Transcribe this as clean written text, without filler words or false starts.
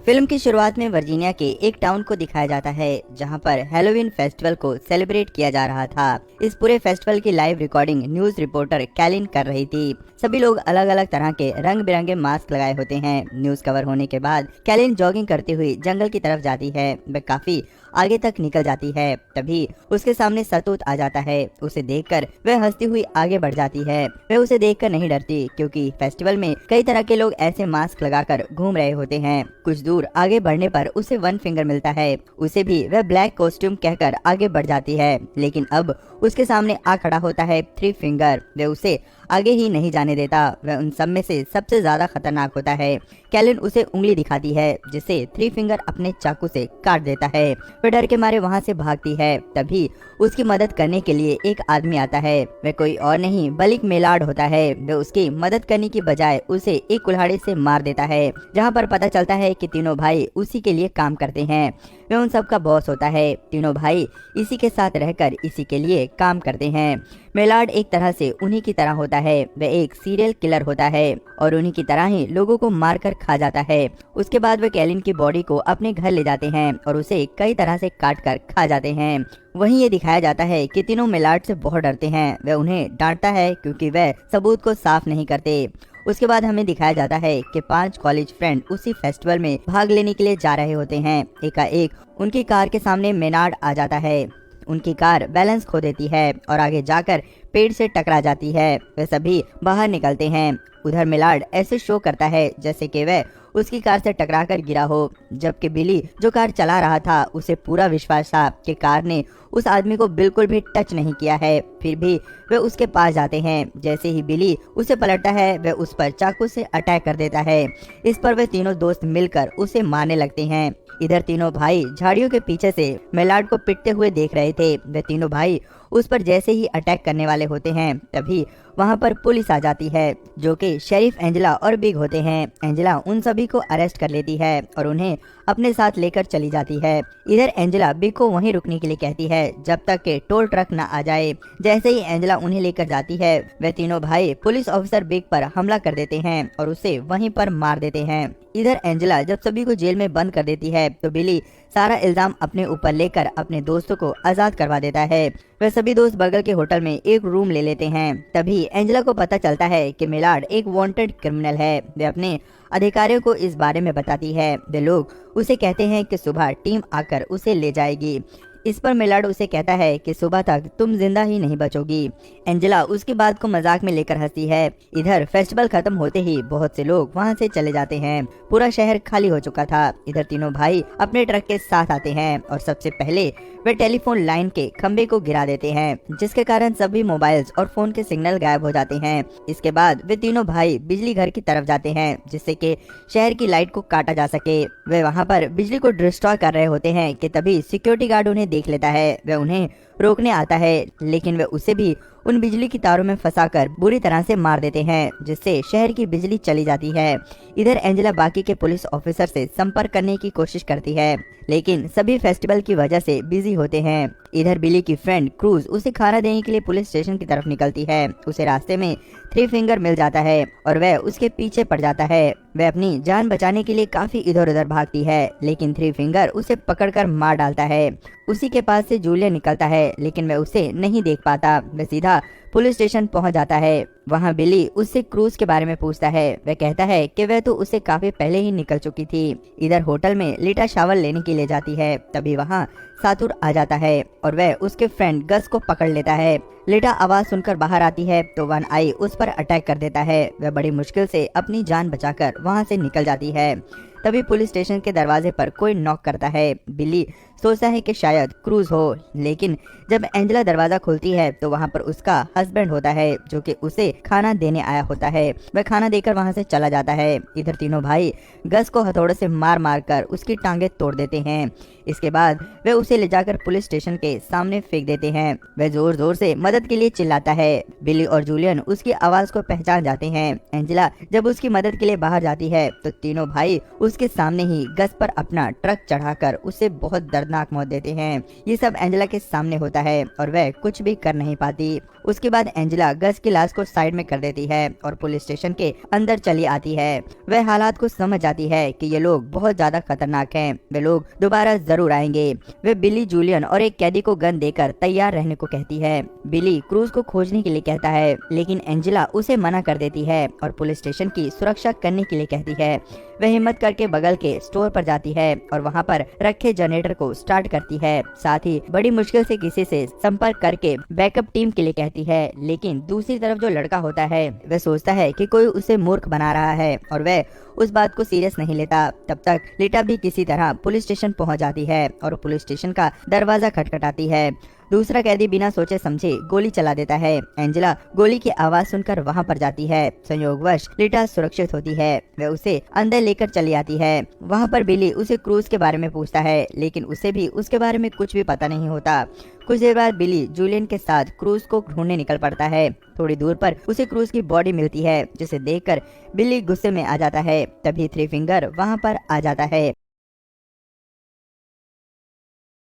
Film की शुरुआत में वर्जीनिया के एक टाउन को दिखाया जाता है जहां पर हैलोवीन फेस्टिवल को सेलिब्रेट किया जा रहा था। इस पूरे फेस्टिवल की live recording news reporter Kaelin कर रही थी। सभी लोग अलग अलग तरह के रंग बिरंगे मास्क लगाए होते हैं। न्यूज कवर होने के बाद कैलिन जॉगिंग करती हुई जंगल की तरफ जाती है। वह काफी आगे तक निकल जाती है। तभी उसके सामने सतूत आ जाता है। उसे देखकर वह हंसती हुई आगे बढ़ जाती है। वह उसे देखकर नहीं डरती क्योंकि फेस्टिवल में कई तरह के लोग ऐसे मास्क लगाकर घूम रहे होते हैं। कुछ दूर आगे बढ़ने पर उसे वन फिंगर मिलता है। उसे भी वह ब्लैक कॉस्ट्यूम कहकर आगे बढ़ जाती है, लेकिन अब उसके सामने आ खड़ा होता है थ्री फिंगर। वह उसे आगे ही नहीं जाने देता। वह उन सब में से सबसे ज्यादा खतरनाक होता है। कैलिन उसे उंगली दिखाती है जिसे थ्री फिंगर अपने चाकू से काट देता है। वह डर के मारे वहाँ से भागती है। तभी उसकी मदद करने के लिए एक आदमी आता है। वह कोई और नहीं बल्कि मेलाड होता है। वह उसकी मदद करने की बजाय उसे एक कुल्हाड़ी से मार देता है, जहाँ पर पता चलता है कि तीनों भाई उसी के लिए काम करते हैं। वह उन सब का बॉस होता है। तीनों भाई इसी के साथ रहकर इसी के लिए काम करते हैं। मेलाड एक तरह से उन्हीं की तरह होता है। वह एक सीरियल किलर होता है और उन्हीं की तरह ही लोगों को मारकर खा जाता है। उसके बाद वे कैलिन की बॉडी को अपने घर ले जाते हैं और उसे कई तरह से काट कर खा जाते हैं। वहीं ये दिखाया जाता है कि तीनों मेलाड से बहुत डरते हैं। वह उन्हें डांटता है क्योंकि वह सबूत को साफ नहीं करते। उसके बाद हमें दिखाया जाता है कि 5 कॉलेज फ्रेंड उसी फेस्टिवल में भाग लेने के लिए जा रहे होते हैं। एकाएक उनकी कार के सामने मेनार्ड आ जाता है। उनकी कार बैलेंस खो देती है और आगे जाकर पेड़ से टकरा जाती है। वे सभी बाहर निकलते हैं। उधर मिलार्ड ऐसे शो करता है जैसे कि वह उसकी कार से टकराकर गिरा हो, जबकि बिली जो कार चला रहा था उसे पूरा विश्वास था कि कार ने उस आदमी को बिल्कुल भी टच नहीं किया है। फिर भी वे उसके पास जाते हैं। जैसे ही बिली उसे पलटता है वह उस पर चाकू से अटैक कर देता है। इस पर वे तीनों दोस्त मिलकर उसे मारने लगते हैं। इधर तीनों भाई झाड़ियों के पीछे से मेलार्ड को पिटते हुए देख रहे थे। वे तीनों भाई उस पर जैसे ही अटैक करने वाले होते हैं तभी वहां पर पुलिस आ जाती है, जो कि शेरिफ एंजेला और बिग होते हैं। एंजेला उन सभी को अरेस्ट कर लेती है और उन्हें अपने साथ लेकर चली जाती है। इधर एंजेला बिग को वहीं रुकने के लिए कहती है जब तक के टोल ट्रक न आ जाए। जैसे ही एंजेला उन्हें लेकर जाती है वे तीनों भाई पुलिस ऑफिसर बिग पर हमला कर देते हैं और उसे वहीं पर मार देते हैं। इधर एंजेला जब सभी को जेल में बंद कर देती है तो बिली सारा इल्जाम अपने ऊपर लेकर अपने दोस्तों को आजाद करवा देता है। वे सभी दोस्त बगल के होटल में एक रूम ले लेते हैं। तभी एंजेला को पता चलता है कि मिलार्ड एक वांटेड क्रिमिनल है। वे अपने अधिकारियों को इस बारे में बताती है। वे लोग उसे कहते हैं कि सुबह टीम आकर उसे ले जाएगी। इस पर मिलार्ड उसे कहता है कि सुबह तक तुम जिंदा ही नहीं बचोगी। एंजेला उसकी बात को मजाक में लेकर हंसती है। इधर फेस्टिवल खत्म होते ही बहुत से लोग वहां से चले जाते हैं। पूरा शहर खाली हो चुका था। इधर तीनों भाई अपने ट्रक के साथ आते हैं और सबसे पहले वे टेलीफोन लाइन के खंबे को गिरा देते हैं, जिसके कारण सभी मोबाइल्स और फोन के सिग्नल गायब हो जाते हैं। इसके बाद वे तीनों भाई बिजली घर की तरफ जाते हैं जिससे कि शहर की लाइट को काटा जा सके। वे वहां पर बिजली को डिस्ट्रॉय कर रहे होते हैं कि तभी सिक्योरिटी गार्ड उन्हें देख लेता है। वह उन्हें रोकने आता है, लेकिन वे उसे भी उन बिजली की तारों में फंसाकर बुरी तरह से मार देते हैं, जिससे शहर की बिजली चली जाती है। इधर एंजेला बाकी के पुलिस ऑफिसर से संपर्क करने की कोशिश करती है, लेकिन सभी फेस्टिवल की वजह से बिजी होते हैं। इधर बिली की फ्रेंड क्रूज उसे खाना देने के लिए पुलिस स्टेशन की तरफ निकलती है। उसे रास्ते में थ्री फिंगर मिल जाता है और वह उसके पीछे पड़ जाता है। वह अपनी जान बचाने के लिए काफी इधर उधर भागती है, लेकिन थ्री फिंगर उसे पकड़कर मार डालता है। उसी के पास से जूलियन निकलता है, लेकिन वह उसे नहीं देख पाता। वह सीधा पुलिस स्टेशन पहुंच जाता है। वहां बिली उससे क्रूज के बारे में पूछता है। वह कहता है कि वह तो उसे काफी पहले ही निकल चुकी थी। इधर होटल में लीटा शावर लेने के लिए जाती है। तभी वहां सातुर आ जाता है और वह उसके फ्रेंड गस को पकड़ लेता है। लीटा आवाज सुनकर बाहर आती है तो वन आई उस पर अटैक कर देता है। वह बड़ी मुश्किल से अपनी जान बचाकर वहां से निकल जाती है। तभी पुलिस स्टेशन के दरवाजे पर कोई नॉक करता है। बिली सोचता है कि शायद क्रूज हो, लेकिन जब एंजेला दरवाजा खोलती है तो वहां पर उसका हस्बैंड होता है, जो कि उसे खाना देने आया होता है। वह खाना देकर वहां से चला जाता है। इधर तीनों भाई गस को हथौड़े से मार मार कर उसकी टांगे तोड़ देते हैं। इसके बाद वे उसे ले जाकर पुलिस स्टेशन के सामने फेंक देते हैं। वह जोर जोर से मदद के लिए चिल्लाता है। बिली और जूलियन उसकी आवाज को पहचान जाते हैं। एंजेला जब उसकी मदद के लिए बाहर जाती है तो तीनों भाई उसके सामने ही गस पर अपना ट्रक चढ़ाकर उसे बहुत दर्दनाक दर्दनाक मौत देते हैं। ये सब एंजेला के सामने होता है और वह कुछ भी कर नहीं पाती। उसके बाद एंजेला गस की लाश को साइड में कर देती है और पुलिस स्टेशन के अंदर चली आती है। वह हालात को समझ जाती है कि ये लोग बहुत ज्यादा खतरनाक हैं। वे लोग दोबारा जरूर आएंगे। वे बिली, जूलियन और एक कैदी को गन देकर तैयार रहने को कहती है। बिली क्रूज को खोजने के लिए कहता है, लेकिन एंजेला उसे मना कर देती है और पुलिस स्टेशन की सुरक्षा करने के लिए कहती है। वह हिम्मत करके बगल के स्टोर पर जाती है और वहाँ पर रखे जनरेटर को स्टार्ट करती है। साथ ही बड़ी मुश्किल से किसी से संपर्क करके बैकअप टीम के लिए कहती है। लेकिन दूसरी तरफ जो लड़का होता है वह सोचता है कि कोई उसे मूर्ख बना रहा है और वह उस बात को सीरियस नहीं लेता। तब तक लीटा भी किसी तरह पुलिस स्टेशन पहुंच जाती है और पुलिस स्टेशन का दरवाजा खटखटाती है। दूसरा कैदी बिना सोचे समझे गोली चला देता है। एंजेला गोली की आवाज सुनकर वहां पर जाती है। संयोगवश लीटा सुरक्षित होती है। वह उसे अंदर लेकर चली आती है। वहां पर बिली उसे क्रूज के बारे में पूछता है, लेकिन उसे भी उसके बारे में कुछ भी पता नहीं होता। कुछ देर बाद बिली जूलियन के साथ क्रूज को ढूंढने निकल पड़ता है। थोड़ी दूर पर उसे क्रूज की बॉडी मिलती है, जिसे देखकर बिली गुस्से में आ जाता है। तभी थ्री फिंगर वहां पर आ जाता है।